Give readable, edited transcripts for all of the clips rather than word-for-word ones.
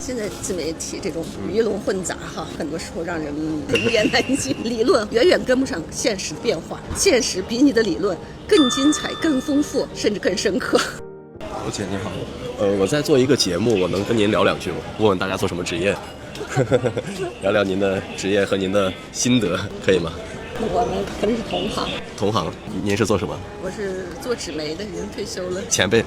现在自媒体这种鱼龙混杂哈，很多时候让人无言难尽。理论远远跟不上现实的变化，现实比你的理论更精彩、更丰富，甚至更深刻。小姐你好，我在做一个节目，我能跟您聊两句吗？问问大家做什么职业，聊聊您的职业和您的心得，可以吗？我们可能是同行。同行，您是做什么？我是做纸媒的，已经退休了。前辈。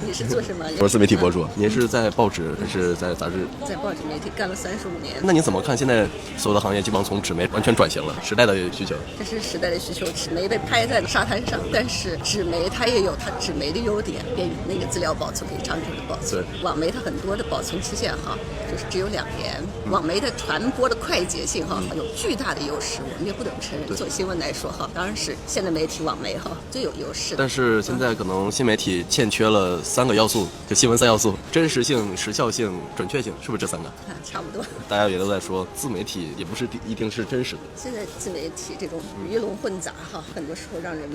你是做什么？我是自媒体博主。您是在报纸还是在杂志？在报纸媒体干了35年。那你怎么看现在所有的行业基本上从纸媒完全转型了？时代的需求。这是时代的需求，纸媒被拍在沙滩上，但是纸媒它也有它纸媒的优点，便于那个资料保存可以长久的保存。网媒它很多的保存期限哈，就是只有2年。网媒的传播的快捷性哈，有巨大的优势，我们也不得不承认。做新闻来说哈，当然是现代媒体网媒哈最有优势。但是现在可能新媒体欠缺了3个要素，就新闻3要素：真实性、时效性、准确性，是不是这3个？差不多。大家也都在说，自媒体也不是一定是真实的。现在自媒体这种鱼龙混杂哈，很多时候让人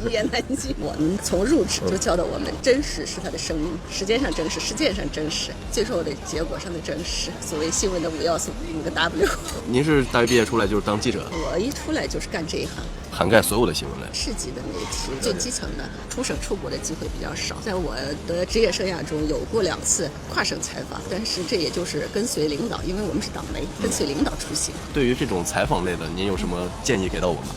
无言难尽。我们从入职就教导我们，真实是它的生命，时间上真实，事件上真实，最后的结果上的真实。所谓新闻的5要素，5个 W。您是大学毕业出来就是当记者？我一出来就是干这一行。涵盖所有的新闻类，市级的媒体，最基层的出省出国的机会比较少。在我的职业生涯中，有过2次跨省采访，但是这也就是跟随领导，因为我们是党媒，跟随领导出行。对于这种采访类的，您有什么建议给到我吗？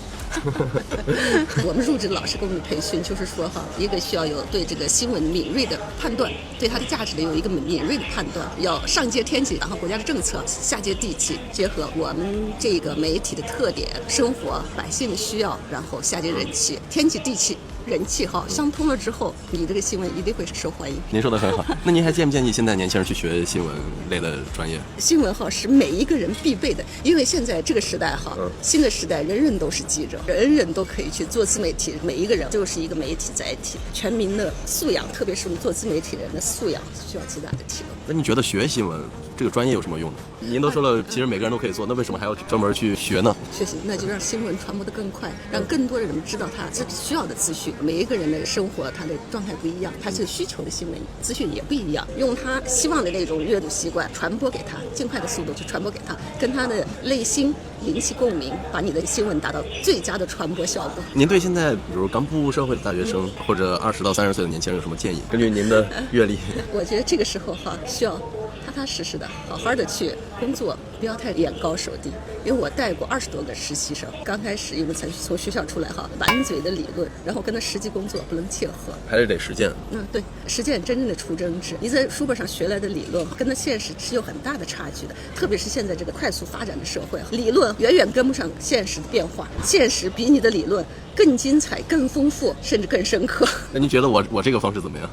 我们入职老师给我们培训，就是说哈，一个需要有对这个新闻敏锐的判断，对它的价值的有一个敏锐的判断，要上接天气，然后国家的政策下接地气，结合我们这个媒体的特点、生活百姓的需要，然后下接人气，天气地气。人气好相通了之后，你这个新闻一定会受欢迎。您说的很好。那您还建不建议现在年轻人去学新闻类的专业？新闻哈是每一个人必备的，因为现在这个时代哈，新的时代，人人都是记者，人人都可以去做自媒体，每一个人就是一个媒体载体。全民的素养，特别是我们做自媒体人的素养，需要极大的提高。那你觉得学新闻这个专业有什么用呢？您都说了，其实每个人都可以做，那为什么还要专门去学呢？学习，那就让新闻传播得更快，让更多的人知道他自己需要的资讯。每一个人的生活，他的状态不一样，他是需求的新闻资讯也不一样，用他希望的那种阅读习惯传播给他，尽快的速度去传播给他，跟他的内心引起共鸣，把你的新闻达到最佳的传播效果。您对现在比如刚步入社会的大学生或者20到30岁的年轻人有什么建议？根据您的阅历，我觉得这个时候哈，需要踏踏实实的好好的去工作，不要太眼高手低。因为我带过20多个实习生，刚开始因为才从学校出来哈，满嘴的理论，然后跟他实际工作不能切合，还是得实践。对，实践真正的出真知。你在书本上学来的理论跟他现实是有很大的差距的，特别是现在这个快速发展的社会，理论远远跟不上现实的变化，现实比你的理论更精彩、更丰富，甚至更深刻。那您觉得我这个方式怎么样？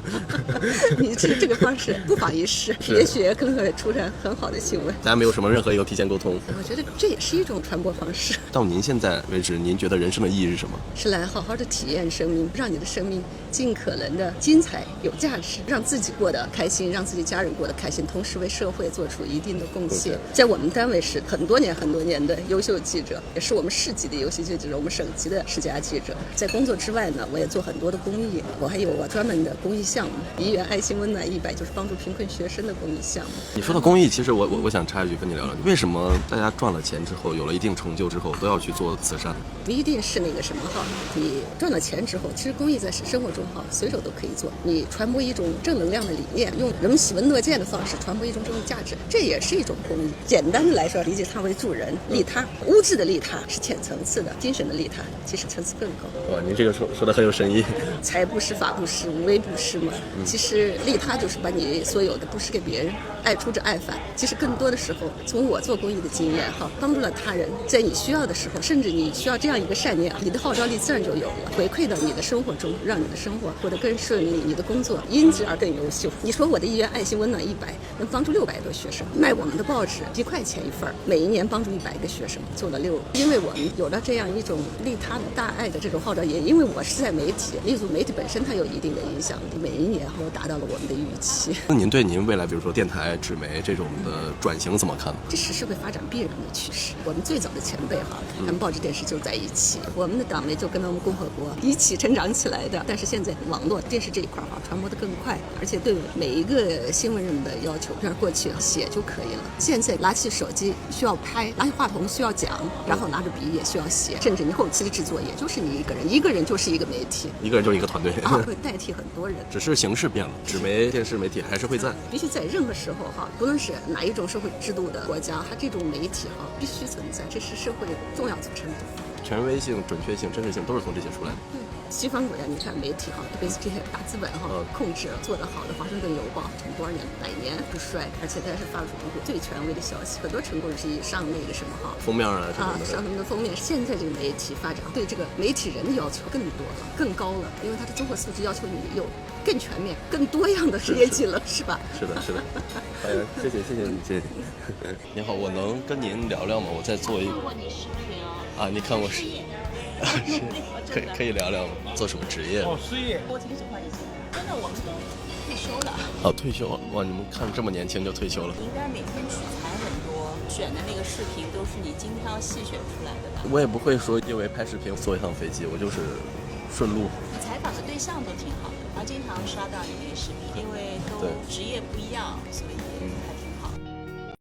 你这个方式不妨一试，也许更会出产很好的新闻。大家没有什么任何一个提前沟通，我觉得这也是一种传播方式。到您现在为止，您觉得人生的意义是什么？是来好好的体验生命，让你的生命尽可能的精彩、有价值，让自己过得开心，让自己家人过得开心，同时为社会做出一定的贡献。在我们单位是很多年的优秀记者，也是我们市级的优秀记者，我们省级的10佳记者。在工作之外呢，我也做很多的公益，我还有我专门的公益项目，1元爱心温暖100，就是帮助贫困学生的公益项目。你说的公益，其实我想插一句跟你聊聊，为什么大家赚了钱之后，有了一定成就之后，都要去做慈善？不一定是那个什么哈，你赚了钱之后，其实公益在生活中哈随手都可以做。你传播一种正能量的理念，用人们喜闻乐见的方式传播一种正面价值，这也是一种公益。简单的来说，理解它为助人利他，物质的利他是浅层次的，精神的利他其实层次更高。哇，您这个说的很有深意。财布施、法布施、无微不施嘛。其实利他就是把你所有的布施给别人，爱出之爱返。其实更多的时候，从我做公益的经验哈，帮助了他人，在你需要的时候，甚至你需要这样一个善念，你的号召力自然就有了，回馈到你的生活中，让你的生活过得更顺利，你的工作因之而更优秀。你说我的1元爱心温暖100，能帮助600多学生，卖我们的报纸1块钱一份，每一年帮助100个学生，做了6。因为我们有了这样一种利他的大爱的这种号召，也因为我是在媒体，立足媒体本身它有一定的影响力，每一年都达到了我们的预期。那您对您未来比如说电台、纸媒这种的转型怎么看？这是是社会发展必然的趋势。我们最早的前辈哈，他们报纸电视就在一起，我们的党媒就跟我们共和国一起成长起来的。但是现在网络电视这一块哈，传播的更快，而且对每一个新闻人的要求，比如过去写就可以了，现在拿起手机需要拍，拿起话筒需要讲，然后拿着笔也需要写，甚至你后期的制作也就是你一个人，一个人就是一个媒体，一个人就是一个团队会代替很多人。只是形式变了，纸媒、电视媒体还是会在，必须在任何时候哈，不论是哪一种社会制度的国家，它这种媒体哈必须存在，这是社会重要组成部分。权威性、准确性、真实性都是从这些出来的。西方国家你看媒体哈，特别是这些大资本哈，控制做得好的《华盛顿邮报》从多少年100年不衰，而且它是发出最权威的消息，很多成功人士以上那个什么哈封面啊什么的，上他们的封面。现在这个媒体发展对这个媒体人的要求更多了，更高了，因为它的综合素质要求你有更全面、更多样的业绩了，是吧？是的，是的。哎呀，谢谢你，谢谢你。你好，我能跟您聊聊吗？我在做一个。看过你视频哦。啊，你看我是。是，可以聊聊吗？做什么职业？事业。我挺喜欢你，真的，我们都退休了。哦，退休了哇！你们看这么年轻就退休了？应该每天取材很多，选的那个视频都是你精挑细选出来的吧？我也不会说因为拍视频坐一趟飞机，我就是顺路。采访的对象都挺好的，然后经常刷到你那个视频，因为都职业不一样，所以还